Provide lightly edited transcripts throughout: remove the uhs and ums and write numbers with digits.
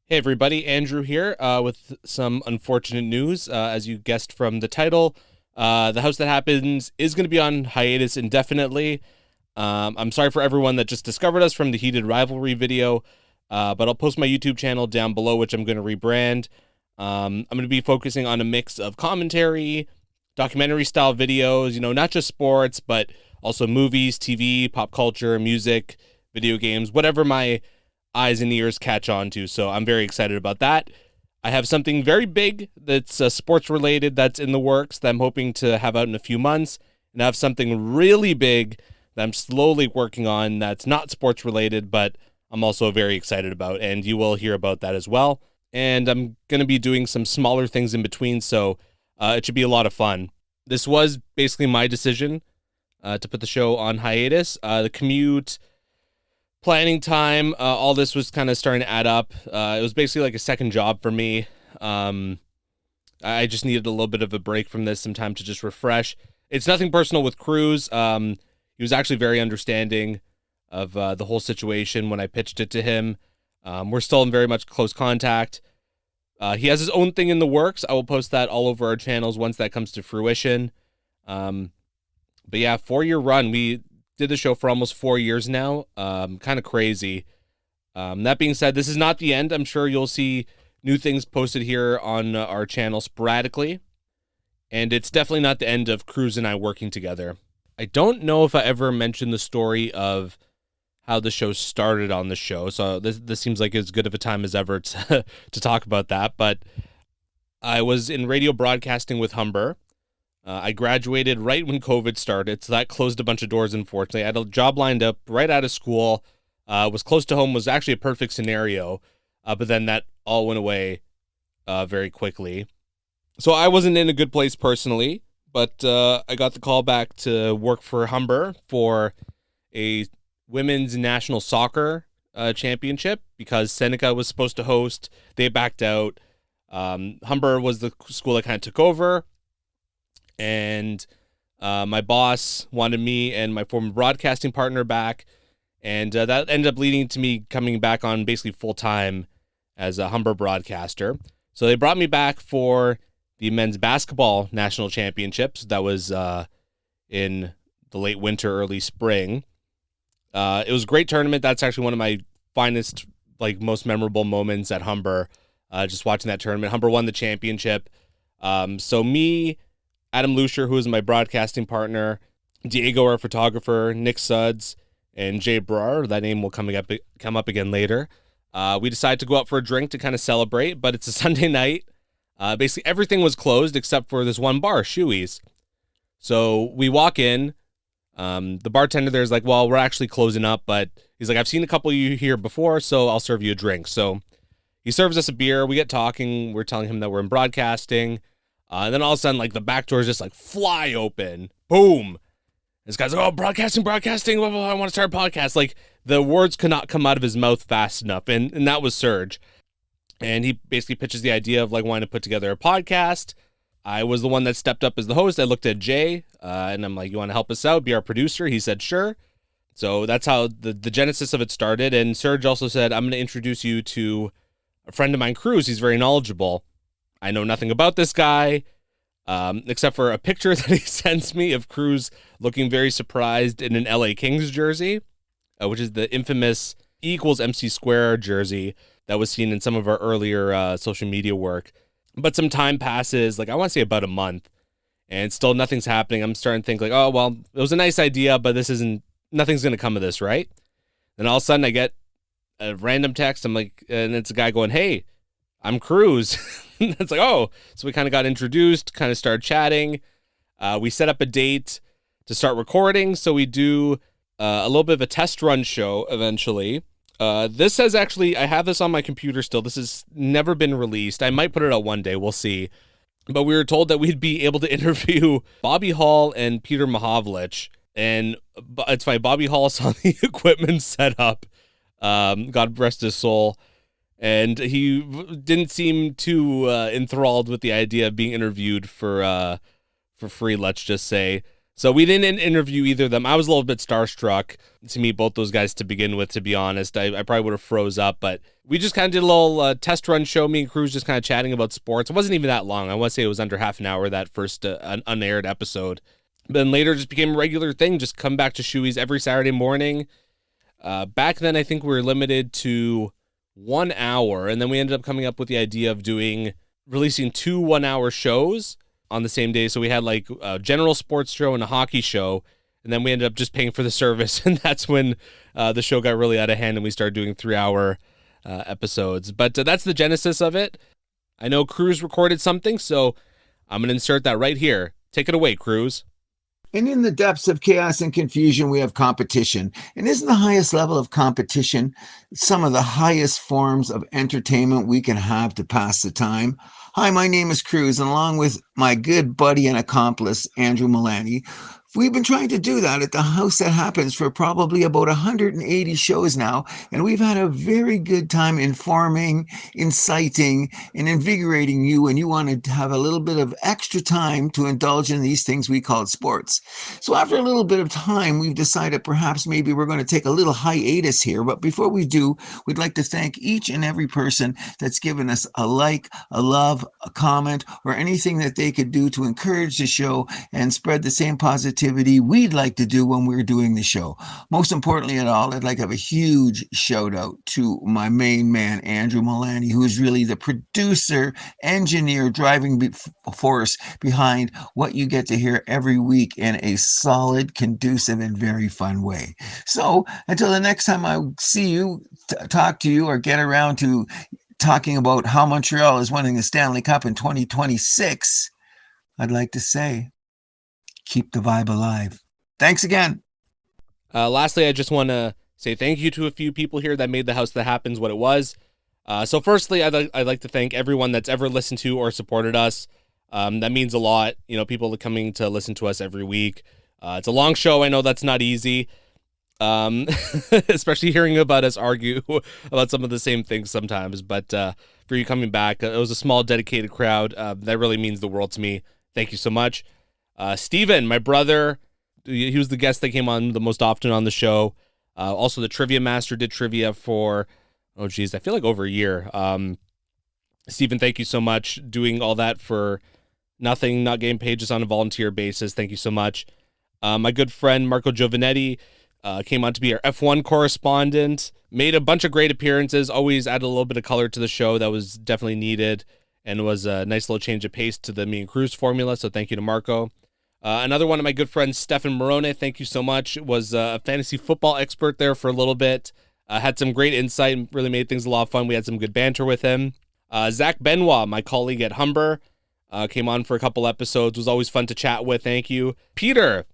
Hey everybody, Andrew here with some unfortunate news. As you guessed from the title, The House That Happens is going to be on hiatus indefinitely. I'm sorry for everyone that just discovered us from the Heated Rivalry video, but I'll post my YouTube channel down below, which I'm going to rebrand. I'm going to be focusing on a mix of commentary, documentary style videos, not just sports, but also movies, TV, pop culture, music, video games, whatever my eyes and ears catch on to. So I'm very excited about that. I have something very big that's sports related that's in the works that I'm hoping to have out in a few months. And I have something really big that I'm slowly working on that's not sports related, but I'm also very excited about. And you will hear about that as well. And I'm going to be doing some smaller things in between. So it should be a lot of fun. This was basically my decision to put the show on hiatus. The commute, planning time, all this was kind of starting to add up. It was basically like a second job for me. I just needed a little bit of a break from this, some time to just refresh. It's nothing personal with Cruz. He was actually very understanding of the whole situation when I pitched it to him. We're still in very much close contact. He has his own thing in the works. I will post that all over our channels once that comes to fruition. But yeah, 4-year run. We did the show for almost 4 years now. Kind of crazy. That being said, this is not the end. I'm sure you'll see new things posted here on our channel sporadically. And it's definitely not the end of Cruz and I working together. I don't know if I ever mentioned the story of how the show started on the show. So this seems like as good of a time as ever to talk about that. But I was in radio broadcasting with Humber. I graduated right when COVID started, so that closed a bunch of doors, unfortunately. I had a job lined up right out of school, was close to home, was actually a perfect scenario, but then that all went away very quickly. So I wasn't in a good place personally, but I got the call back to work for Humber for a women's national soccer championship because Seneca was supposed to host. They backed out. Humber was the school that kind of took over. And my boss wanted me and my former broadcasting partner back, and that ended up leading to me coming back on basically full-time as a Humber broadcaster. So they brought me back for the men's basketball national championships. That was in the late winter, early spring. It was a great tournament. That's actually one of my finest, most memorable moments at Humber, just watching that tournament. Humber won the championship. So me, Adam Lucier, who is my broadcasting partner, Diego, our photographer, Nick Suds, and Jay Brar, that name will come up again later. We decided to go out for a drink to kind of celebrate, but it's a Sunday night. Basically, everything was closed except for this one bar, Shoey's. So we walk in. The bartender there is like, well, we're actually closing up, but he's like, I've seen a couple of you here before, so I'll serve you a drink. So he serves us a beer. We get talking. We're telling him that we're in broadcasting. And then all of a sudden, the back doors just fly open. Boom. This guy's like, oh, broadcasting, blah, blah, blah, I want to start a podcast. The words could not come out of his mouth fast enough. And that was Serge. And he basically pitches the idea of wanting to put together a podcast. I was the one that stepped up as the host. I looked at Jay and I'm like, you want to help us out? Be our producer? He said, sure. So that's how the genesis of it started. And Serge also said, I'm going to introduce you to a friend of mine, Cruz. He's very knowledgeable. I know nothing about this guy, except for a picture that he sends me of Cruz looking very surprised in an LA Kings jersey, which is the infamous E=MC² jersey that was seen in some of our earlier social media work. But some time passes, I want to say about a month, and still nothing's happening. I'm starting to think oh, well, it was a nice idea, but nothing's going to come of this, right? Then all of a sudden I get a random text. I'm like, and it's a guy going, hey, I'm Cruz. It's oh, so we kind of got introduced, kind of started chatting. We set up a date to start recording. So we do a little bit of a test run show eventually. This has actually, I have this on my computer still. This has never been released. I might put it out one day. We'll see. But we were told that we'd be able to interview Bobby Hall and Peter Mahovlich. And it's funny, Bobby Hall saw the equipment set up. God rest his soul. And he didn't seem too enthralled with the idea of being interviewed for free, let's just say. So we didn't interview either of them. I was a little bit starstruck to meet both those guys to begin with, to be honest. I probably would have froze up, but we just kind of did a little test run show, me and Cruz just kind of chatting about sports. It wasn't even that long. I want to say it was under half an hour, that first unaired episode. But then later just became a regular thing, just come back to Shoey's every Saturday morning. Back then, I think we were limited to 1 hour, and then we ended up coming up with the idea of releasing 2 1-hour shows on the same day. So we had like a general sports show and a hockey show, and then we ended up just paying for the service, and that's when the show got really out of hand and we started doing 3-hour episodes. But that's the genesis of it. I know Cruz recorded something, so I'm going to insert that right here. Take it away, Cruz. And in the depths of chaos and confusion, we have competition. And isn't the highest level of competition some of the highest forms of entertainment we can have to pass the time? Hi, my name is Cruz, and along with my good buddy and accomplice, Andrew Mullaney, we've been trying to do that at the House That Happens for probably about 180 shows now, and we've had a very good time informing, inciting, and invigorating you when you want to have a little bit of extra time to indulge in these things we call sports. So after a little bit of time, we've decided perhaps maybe we're going to take a little hiatus here, but before we do, we'd like to thank each and every person that's given us a like, a love, a comment, or anything that they could do to encourage the show and spread the same positivity we'd like to do when we're doing the show. Most importantly at all, I'd like to have a huge shout out to my main man, Andrew Mullaney, who is really the producer, engineer, driving force behind what you get to hear every week in a solid, conducive, and very fun way. So until the next time I see you, talk to you, or get around to talking about how Montreal is winning the Stanley Cup in 2026, I'd like to say, keep the vibe alive. Thanks again. Lastly, I just want to say thank you to a few people here that made the House That Happens what it was. So firstly, I'd like to thank everyone that's ever listened to or supported us. That means a lot. You know, people coming to listen to us every week. It's a long show. I know that's not easy. Especially hearing about us argue about some of the same things sometimes. But for you coming back, it was a small, dedicated crowd. That really means the world to me. Thank you so much. Steven, my brother, he was the guest that came on the most often on the show. Also, the Trivia Master did trivia for, I feel like over a year. Steven, thank you so much. Doing all that for nothing, not getting paid, just on a volunteer basis. Thank you so much. My good friend, Marco Giovanetti, came on to be our F1 correspondent, made a bunch of great appearances, always added a little bit of color to the show that was definitely needed, and was a nice little change of pace to the me and Cruz formula, so thank you to Marco. Another one of my good friends, Stefan Morone, thank you so much, was a fantasy football expert there for a little bit, had some great insight and really made things a lot of fun. We had some good banter with him. Zach Benoit, my colleague at Humber, came on for a couple episodes, was always fun to chat with, thank you. Peter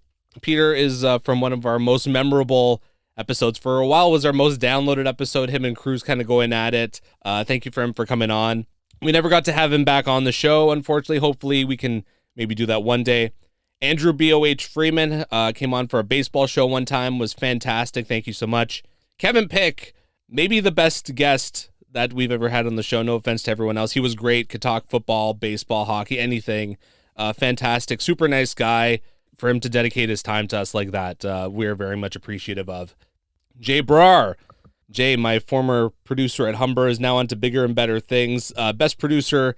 is from one of our most memorable episodes. For a while was our most downloaded episode, him and Cruz kind of going at it. Thank you for him for coming on. We never got to have him back on the show, unfortunately. Hopefully we can maybe do that one day. Andrew B.O.H. Freeman came on for a baseball show one time, was fantastic. Thank you so much. Kevin Pick, maybe the best guest that we've ever had on the show. No offense to everyone else. He was great, could talk football, baseball, hockey, anything. Fantastic, super nice guy. For him to dedicate his time to us like that, we're very much appreciative of. Jay Brar. Jay, my former producer at Humber, is now on to bigger and better things. Best producer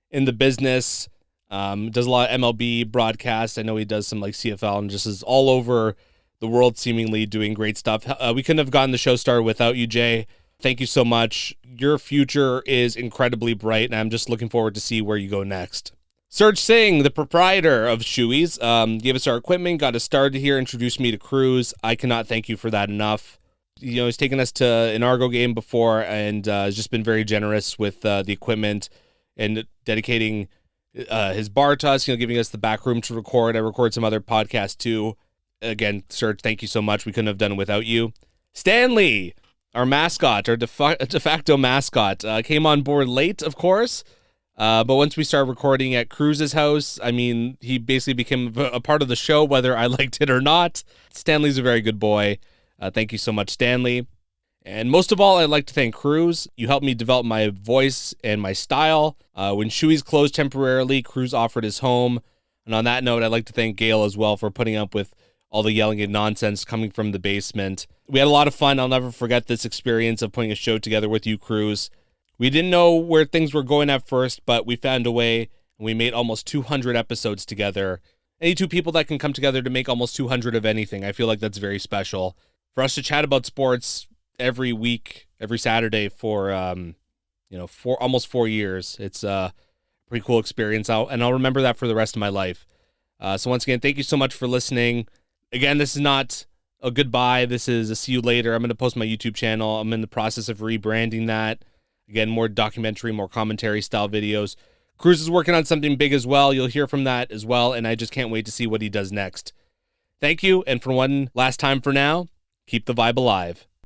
in the business. Does a lot of MLB broadcasts. I know he does some like CFL and just is all over the world seemingly doing great stuff. We couldn't have gotten the show started without you, Jay. Thank you so much. Your future is incredibly bright, and I'm just looking forward to see where you go next. Serge Singh, the proprietor of Shoey's, gave us our equipment, got us started here, introduced me to Cruz. I cannot thank you for that enough. You know, he's taken us to an Argo game before and has just been very generous with the equipment and dedicating his bar to us, giving us the back room to record. I record some other podcasts too. Again, Serge, thank you so much. We couldn't have done it without you. Stanley, our mascot, our de facto mascot, came on board late, of course. But once we started recording at Cruz's house, I mean, he basically became a part of the show, whether I liked it or not. Stanley's a very good boy. Thank you so much, Stanley. And most of all, I'd like to thank Cruz. You helped me develop my voice and my style. When Shoey's closed temporarily, Cruz offered his home. And on that note, I'd like to thank Gail as well for putting up with all the yelling and nonsense coming from the basement. We had a lot of fun. I'll never forget this experience of putting a show together with you, Cruz. We didn't know where things were going at first, but we found a way, and we made almost 200 episodes together. Any two people that can come together to make almost 200 of anything, I feel like that's very special. For us to chat about sports every week, every Saturday for, almost 4 years, it's a pretty cool experience. I'll remember that for the rest of my life. So once again, thank you so much for listening. Again, this is not a goodbye. This is a see you later. I'm going to post my YouTube channel. I'm in the process of rebranding that. Again, more documentary, more commentary style videos. Cruz is working on something big as well. You'll hear from that as well, and I just can't wait to see what he does next. Thank you, and for one last time for now, keep the vibe alive.